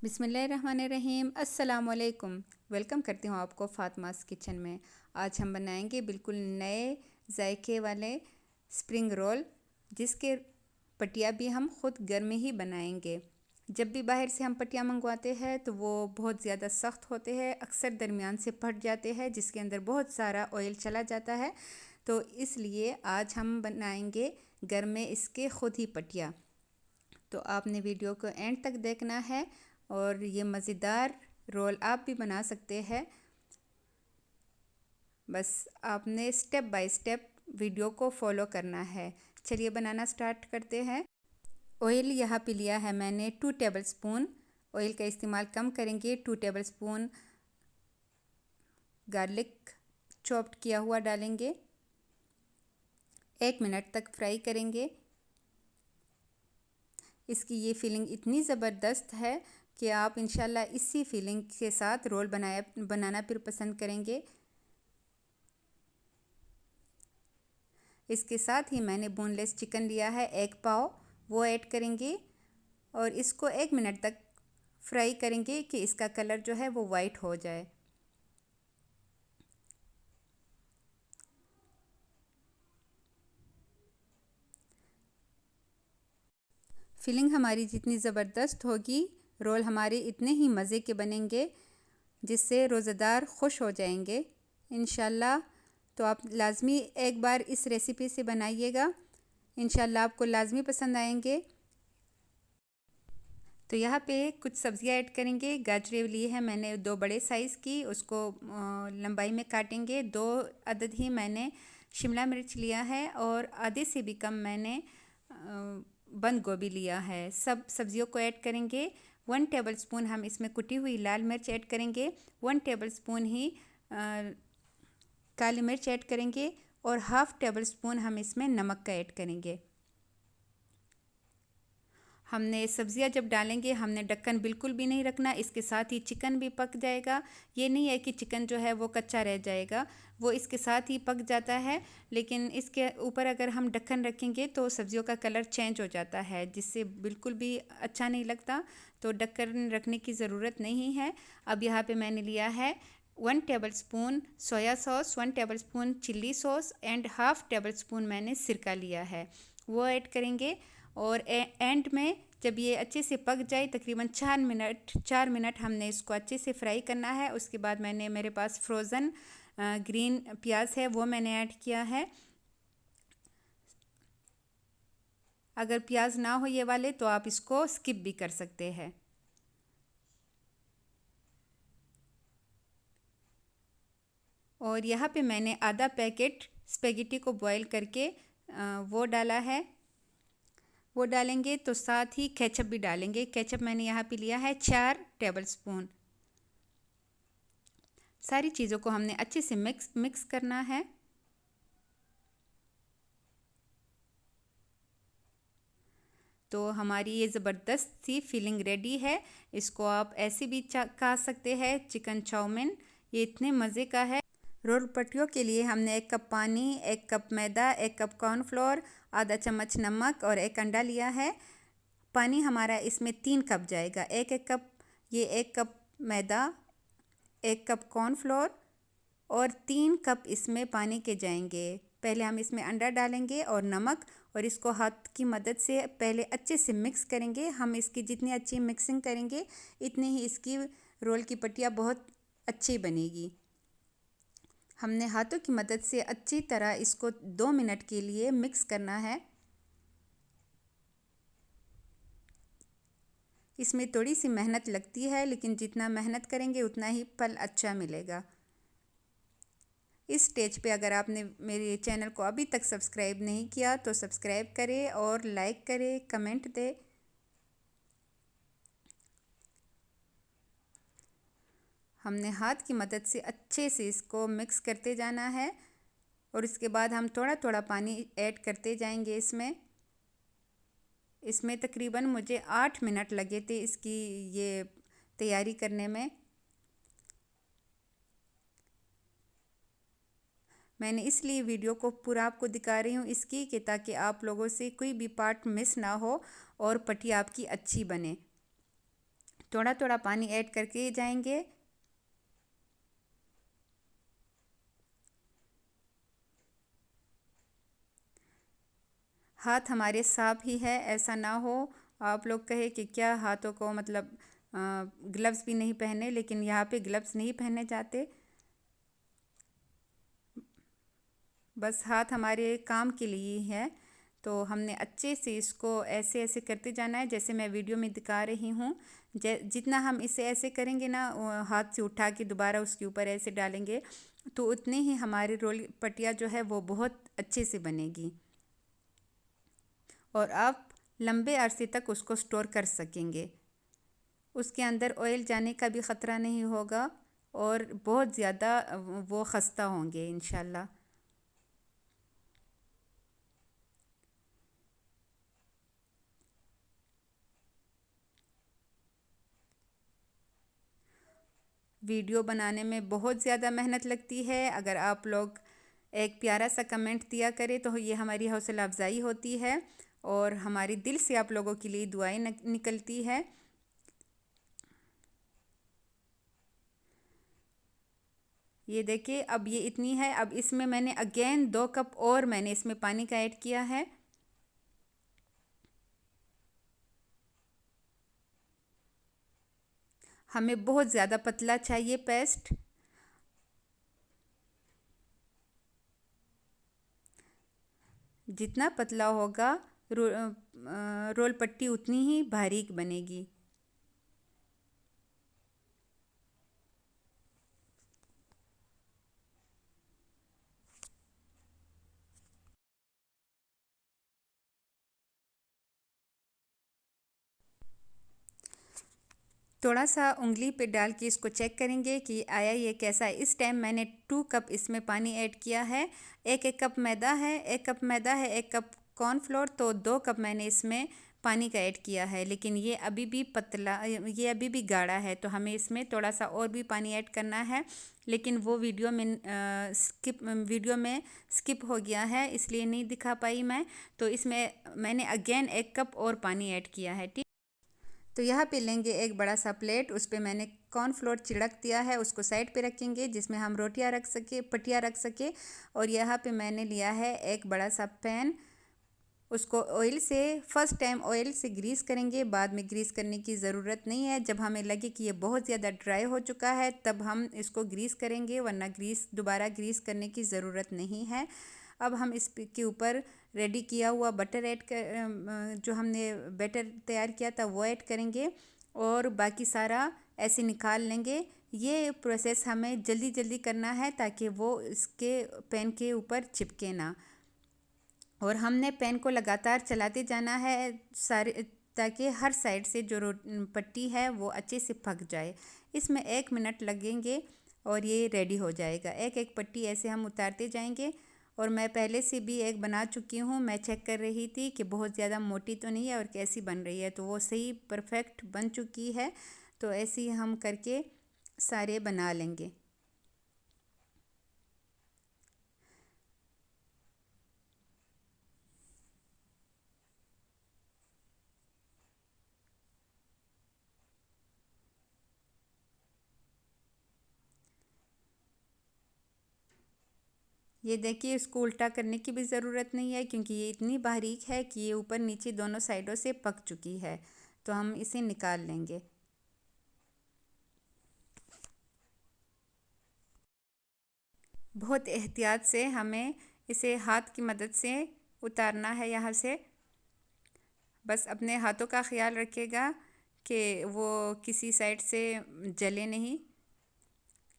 बिस्मिल्लाहिर्रहमानिर्रहीम। अस्सलाम वालेकुम। वेलकम करती हूँ आपको फ़ातिमास किचन में। आज हम बनाएंगे बिल्कुल नए जायके वाले स्प्रिंग रोल, जिसके पटिया भी हम ख़ुद घर में ही बनाएंगे। जब भी बाहर से हम पटिया मंगवाते हैं तो वो बहुत ज़्यादा सख्त होते हैं, अक्सर दरमियान से फट जाते हैं, जिसके अंदर बहुत सारा ऑयल चला जाता है। तो इसलिए आज हम बनाएंगे घर में इसके ख़ुद ही पटिया। तो आपने वीडियो को एंड तक देखना है और ये मज़ेदार रोल आप भी बना सकते हैं। बस आपने स्टेप बाय स्टेप वीडियो को फॉलो करना है। चलिए बनाना स्टार्ट करते हैं। ऑयल यहाँ पे लिया है मैंने 2 टेबल स्पून। ऑयल का इस्तेमाल कम करेंगे। 2 टेबल स्पून गार्लिक चॉप्ड किया हुआ डालेंगे। 1 मिनट तक फ्राई करेंगे। इसकी ये फीलिंग इतनी ज़बरदस्त है कि आप इंशाल्लाह इसी फीलिंग के साथ रोल बनाना फिर पसंद करेंगे। इसके साथ ही मैंने बोनलेस चिकन लिया है 1 पाव, वो ऐड करेंगे और इसको 1 मिनट तक फ्राई करेंगे कि इसका कलर जो है वो वाइट हो जाए। फीलिंग हमारी जितनी ज़बरदस्त होगी, रोल हमारे इतने ही मज़े के बनेंगे, जिससे रोज़ेदार खुश हो जाएंगे इंशाल्लाह। तो आप लाज़मी एक बार इस रेसिपी से बनाइएगा, इंशाल्लाह आपको लाज़मी पसंद आएंगे। तो यहाँ पे कुछ सब्ज़ियाँ ऐड करेंगे। गाजरें ली है मैंने 2 बड़े साइज़ की, उसको लंबाई में काटेंगे। 2 अदद ही मैंने शिमला मिर्च लिया है और आधे से भी कम मैंने बंद गोभी लिया है। सब सब्ज़ियों को ऐड करेंगे। 1 टेबल स्पून हम इसमें कुटी हुई लाल मिर्च ऐड करेंगे। 1 टेबल स्पून ही काली मिर्च ऐड करेंगे और हाफ़ टेबल स्पून हम इसमें नमक का ऐड करेंगे। हमने सब्ज़ियाँ जब डालेंगे हमने ढक्कन बिल्कुल भी नहीं रखना, इसके साथ ही चिकन भी पक जाएगा। ये नहीं है कि चिकन जो है वो कच्चा रह जाएगा, वो इसके साथ ही पक जाता है। लेकिन इसके ऊपर अगर हम ढक्कन रखेंगे तो सब्ज़ियों का कलर चेंज हो जाता है, जिससे बिल्कुल भी अच्छा नहीं लगता। तो ढक्कन रखने की ज़रूरत नहीं है। अब यहाँ पर मैंने लिया है 1 table spoon soya sauce, 1 table spoon chilli sauce and half table spoon मैंने सिरका लिया है, वो ऐड करेंगे। और एंड में जब ये अच्छे से पक जाए, तकरीबन 4 मिनट हमने इसको अच्छे से फ्राई करना है। उसके बाद मैंने मेरे पास फ्रोज़न ग्रीन प्याज है, वो मैंने ऐड किया है। अगर प्याज ना हो ये वाले तो आप इसको स्किप भी कर सकते हैं। और यहाँ पे मैंने आधा पैकेट स्पेगेटी को बॉईल करके वो डाला है, वो डालेंगे। तो साथ ही केचप भी डालेंगे। केचप मैंने यहाँ पे लिया है 4 टेबल स्पून। सारी चीज़ों को हमने अच्छे से मिक्स करना है। तो हमारी ये ज़बरदस्त सी फीलिंग रेडी है। इसको आप ऐसे भी खा सकते हैं, चिकन चाउमीन, ये इतने मज़े का है। रोल पटियों के लिए हमने 1 कप पानी, 1 कप मैदा, 1 कप कॉर्नफ्लोर, आधा चम्मच नमक और 1 अंडा लिया है। पानी हमारा इसमें 3 कप जाएगा। 1 कप, ये 1 कप मैदा, 1 कप कॉर्नफ्लोर और 3 कप इसमें पानी के जाएंगे। पहले हम इसमें अंडा डालेंगे और नमक, और इसको हाथ की मदद से पहले अच्छे से मिक्स करेंगे। हम इसकी जितनी अच्छी मिक्सिंग करेंगे इतनी ही इसकी रोल की पट्टियाँ बहुत अच्छी बनेगी। हमने हाथों की मदद से अच्छी तरह इसको 2 मिनट के लिए मिक्स करना है। इसमें थोड़ी सी मेहनत लगती है, लेकिन जितना मेहनत करेंगे उतना ही फल अच्छा मिलेगा। इस स्टेज पे अगर आपने मेरे चैनल को अभी तक सब्सक्राइब नहीं किया तो सब्सक्राइब करें और लाइक करें, कमेंट दें। हमने हाथ की मदद से अच्छे से इसको मिक्स करते जाना है और इसके बाद हम थोड़ा थोड़ा पानी ऐड करते जाएंगे। इसमें तकरीबन मुझे 8 मिनट लगे थे इसकी ये तैयारी करने में। मैंने इसलिए वीडियो को पूरा आपको दिखा रही हूँ इसकी, कि ताकि आप लोगों से कोई भी पार्ट मिस ना हो और पट्टी आपकी अच्छी बने। थोड़ा थोड़ा पानी ऐड करके जाएंगे। हाथ हमारे साफ ही है, ऐसा ना हो आप लोग कहे कि क्या हाथों को मतलब ग्लव्स भी नहीं पहने, लेकिन यहाँ पे ग्लव्स नहीं पहने जाते। बस हाथ हमारे काम के लिए ही है। तो हमने अच्छे से इसको ऐसे ऐसे करते जाना है जैसे मैं वीडियो में दिखा रही हूँ। जितना हम इसे ऐसे करेंगे ना, हाथ से उठा के दोबारा उसके ऊपर ऐसे डालेंगे, तो उतनी ही हमारी रोल पटिया जो है वो बहुत अच्छे से बनेगी और आप लंबे अरसे तक उसको स्टोर कर सकेंगे। उसके अंदर ऑयल जाने का भी ख़तरा नहीं होगा और बहुत ज़्यादा वो खस्ता होंगे इंशाल्लाह। वीडियो बनाने में बहुत ज़्यादा मेहनत लगती है। अगर आप लोग एक प्यारा सा कमेंट दिया करें तो ये हमारी हौसला अफजाई होती है और हमारे दिल से आप लोगों के लिए दुआएं निकलती है। ये देखिए, अब ये इतनी है। अब इसमें मैंने अगेन 2 कप और मैंने इसमें पानी का ऐड किया है। हमें बहुत ज़्यादा पतला चाहिए पेस्ट। जितना पतला होगा रोल पट्टी उतनी ही बारीक बनेगी। थोड़ा सा उंगली पे डाल के इसको चेक करेंगे कि आया ये कैसा है। इस टाइम मैंने 2 कप इसमें पानी ऐड किया है। एक कप मैदा है, 1 कप कॉर्नफ्लोर, तो 2 कप मैंने इसमें पानी का ऐड किया है। लेकिन ये अभी भी पतला, ये अभी भी गाढ़ा है, तो हमें इसमें थोड़ा सा और भी पानी ऐड करना है। लेकिन वो वीडियो में स्किप हो गया है, इसलिए नहीं दिखा पाई मैं। तो इसमें मैंने अगेन 1 कप और पानी ऐड किया है। ठीक, तो यहाँ पे लेंगे एक बड़ा सा प्लेट, उस पर मैंने कॉर्नफ्लोर छिड़क दिया है, उसको साइड पे रखेंगे जिसमें हम रोटियाँ रख सके, पटियाँ रख सके। और यहाँ पे मैंने लिया है एक बड़ा सा पैन, उसको ऑयल से फर्स्ट टाइम ऑयल से ग्रीस करेंगे, बाद में ग्रीस करने की ज़रूरत नहीं है। जब हमें लगे कि ये बहुत ज़्यादा ड्राई हो चुका है तब हम इसको ग्रीस करेंगे, वरना दोबारा ग्रीस करने की ज़रूरत नहीं है। अब हम इसके ऊपर रेडी किया हुआ बटर ऐड कर, जो हमने बैटर तैयार किया था वो ऐड करेंगे और बाकी सारा ऐसे निकाल लेंगे। ये प्रोसेस हमें जल्दी जल्दी करना है ताकि वो इसके पैन के ऊपर चिपके ना। और हमने पैन को लगातार चलाते जाना है सारे, ताकि हर साइड से जो पट्टी है वो अच्छे से पक जाए। इसमें 1 मिनट लगेंगे और ये रेडी हो जाएगा। एक एक पट्टी ऐसे हम उतारते जाएंगे। और मैं पहले से भी एक बना चुकी हूँ, मैं चेक कर रही थी कि बहुत ज़्यादा मोटी तो नहीं है और कैसी बन रही है, तो वो सही परफेक्ट बन चुकी है। तो ऐसे ही हम करके सारे बना लेंगे। ये देखिए, इसको उल्टा करने की भी ज़रूरत नहीं है क्योंकि ये इतनी बारीक है कि ये ऊपर नीचे दोनों साइडों से पक चुकी है। तो हम इसे निकाल लेंगे। बहुत एहतियात से हमें इसे हाथ की मदद से उतारना है यहाँ से। बस अपने हाथों का ख्याल रखिएगा कि वो किसी साइड से जले नहीं,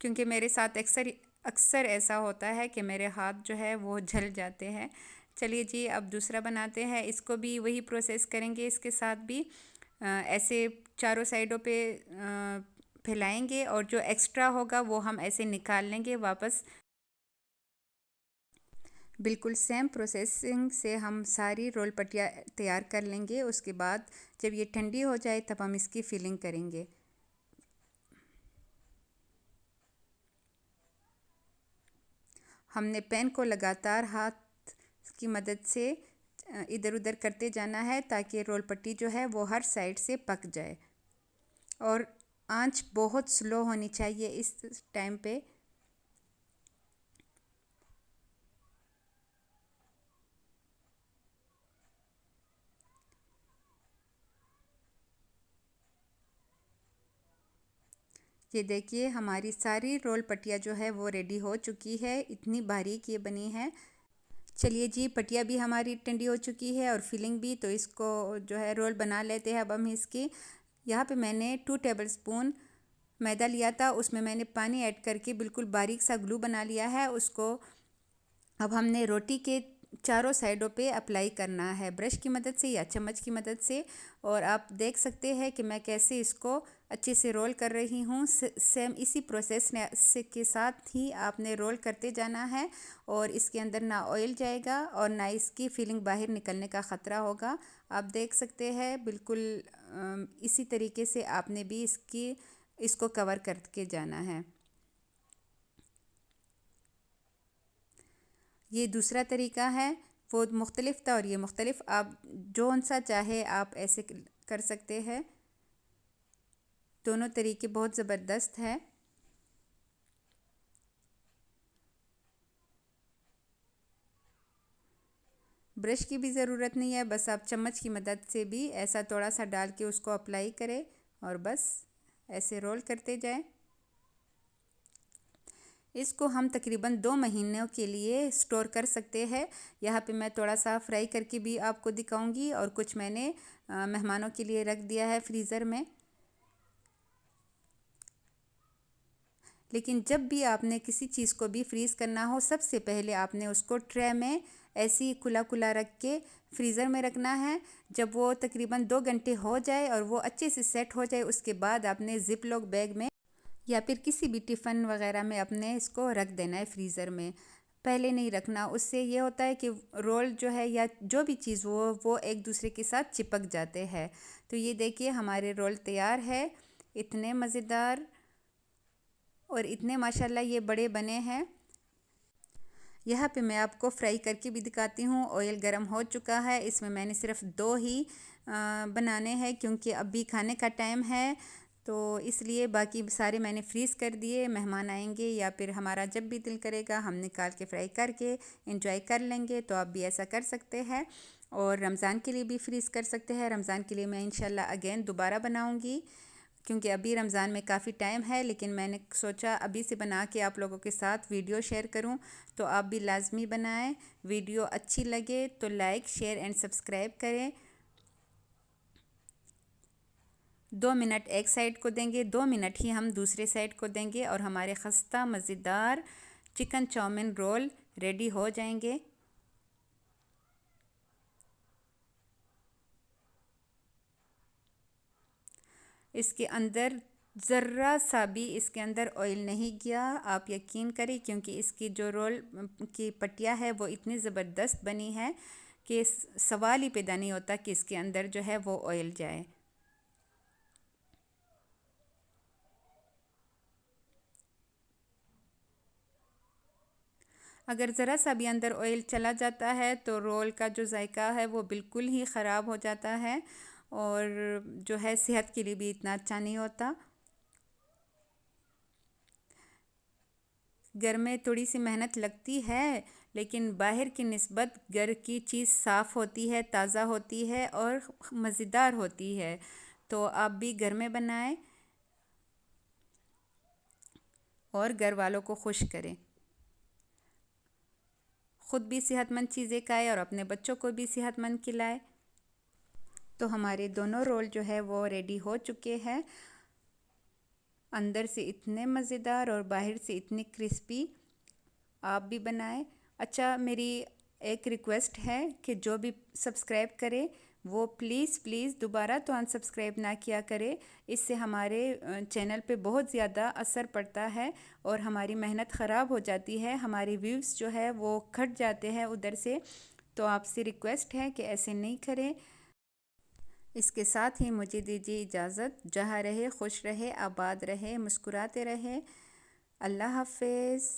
क्योंकि मेरे साथ अक्सर अक्सर ऐसा होता है कि मेरे हाथ जो है वो जल जाते हैं। चलिए जी, अब दूसरा बनाते हैं। इसको भी वही प्रोसेस करेंगे, इसके साथ भी ऐसे चारों साइडों पे फैलाएंगे और जो एक्स्ट्रा होगा वो हम ऐसे निकाल लेंगे वापस। बिल्कुल सेम प्रोसेसिंग से हम सारी रोल पट्टियाँ तैयार कर लेंगे। उसके बाद जब ये ठंडी हो जाए तब हम इसकी फिलिंग करेंगे। हमने पेन को लगातार हाथ की मदद से इधर उधर करते जाना है ताकि रोल पट्टी जो है वो हर साइड से पक जाए। और आंच बहुत स्लो होनी चाहिए इस टाइम पे। ये देखिए हमारी सारी रोल पट्टियाँ जो है वो रेडी हो चुकी है, इतनी बारीक ये बनी है। चलिए जी, पट्टियाँ भी हमारी ठंडी हो चुकी है और फिलिंग भी, तो इसको जो है रोल बना लेते हैं अब हम इसकी। यहाँ पे मैंने 2 टेबलस्पून मैदा लिया था, उसमें मैंने पानी ऐड करके बिल्कुल बारीक सा ग्लू बना लिया है। उसको अब हमने रोटी के चारों साइडों पे अप्लाई करना है ब्रश की मदद से या चम्मच की मदद से। और आप देख सकते हैं कि मैं कैसे इसको अच्छे से रोल कर रही हूँ। सेम इसी प्रोसेस के साथ ही आपने रोल करते जाना है और इसके अंदर ना ऑयल जाएगा और ना इसकी फीलिंग बाहर निकलने का ख़तरा होगा। आप देख सकते हैं बिल्कुल इसी तरीके से आपने भी इसको कवर करके जाना है। ये दूसरा तरीका है, वो मुख्तलिफ था और ये मुख्तलिफ, आप जौन सा चाहे आप ऐसे कर सकते हैं। दोनों तरीके बहुत ज़बरदस्त है। ब्रश की भी ज़रूरत नहीं है, बस आप चम्मच की मदद से भी ऐसा थोड़ा सा डाल के उसको अप्लाई करें और बस ऐसे रोल करते जाएं। इसको हम तकरीबन 2 महीनों के लिए स्टोर कर सकते हैं। यहाँ पे मैं थोड़ा सा फ्राई करके भी आपको दिखाऊंगी और कुछ मैंने मेहमानों के लिए रख दिया है फ्रीज़र में। लेकिन जब भी आपने किसी चीज़ को भी फ्रीज़ करना हो, सबसे पहले आपने उसको ट्रे में ऐसे ही खुला खुला रख के फ्रीज़र में रखना है। जब वो तकरीबन 2 घंटे हो जाए और वो अच्छे से सेट हो जाए, उसके बाद आपने ज़िप लॉक बैग में या फिर किसी भी टिफ़िन वगैरह में अपने इसको रख देना है फ्रीज़र में। पहले नहीं रखना, उससे ये होता है कि रोल जो है या जो भी चीज़ वो एक दूसरे के साथ चिपक जाते हैं। तो ये देखिए हमारे रोल तैयार है, इतने मज़ेदार और इतने माशाल्लाह ये बड़े बने हैं। यहाँ पे मैं आपको फ्राई करके भी दिखाती हूँ। ऑयल गरम हो चुका है, इसमें मैंने सिर्फ 2 ही बनाने हैं क्योंकि अभी खाने का टाइम है, तो इसलिए बाकी सारे मैंने फ्रीज़ कर दिए। मेहमान आएंगे या फिर हमारा जब भी दिल करेगा हम निकाल के फ्राई करके इंजॉय कर लेंगे, तो आप भी ऐसा कर सकते हैं। और रमज़ान के लिए भी फ्रीज़ कर सकते हैं। रमज़ान के लिए मैं इंशाल्लाह अगेन दोबारा बनाऊँगी क्योंकि अभी रमज़ान में काफ़ी टाइम है, लेकिन मैंने सोचा अभी से बना के आप लोगों के साथ वीडियो शेयर करूं। तो आप भी लाजमी बनाएं। वीडियो अच्छी लगे तो लाइक शेयर एंड सब्सक्राइब करें। 2 मिनट एक साइड को देंगे, 2 मिनट ही हम दूसरे साइड को देंगे और हमारे खस्ता मज़ेदार चिकन चाउमीन रोल रेडी हो जाएंगे। इसके अंदर ज़र्रा सा भी इसके अंदर ऑयल नहीं गया, आप यकीन करें, क्योंकि इसकी जो रोल की पट्टियाँ है वो इतनी ज़बरदस्त बनी है कि सवाल ही पैदा नहीं होता कि इसके अंदर जो है वो ऑयल जाए। अगर ज़रा सा भी अंदर ऑयल चला जाता है तो रोल का जो जायका है वो बिल्कुल ही ख़राब हो जाता है और जो है सेहत के लिए भी इतना अच्छा नहीं होता। घर में थोड़ी सी मेहनत लगती है, लेकिन बाहर की निस्बत घर की चीज़ साफ़ होती है, ताज़ा होती है और मज़ेदार होती है। तो आप भी घर में बनाएं और घर वालों को खुश करें। ख़ुद भी सेहतमंद चीज़ें खाएं और अपने बच्चों को भी सेहतमंद खिलाएं। तो हमारे दोनों रोल जो है वो रेडी हो चुके हैं। अंदर से इतने मज़ेदार और बाहर से इतने क्रिस्पी। आप भी बनाएं। अच्छा, मेरी एक रिक्वेस्ट है कि जो भी सब्सक्राइब करे वो प्लीज़ प्लीज़ दोबारा तो अनसब्सक्राइब ना किया करे। इससे हमारे चैनल पे बहुत ज़्यादा असर पड़ता है और हमारी मेहनत ख़राब हो जाती है, हमारे व्यूज़ जो है वो घट जाते हैं उधर से। तो आपसे रिक्वेस्ट है कि ऐसे नहीं करें। इसके साथ ही मुझे दीजिए इजाज़त। जहाँ रहे खुश रहे, आबाद रहे, मुस्कुराते रहे। अल्लाह हाफ़िज़।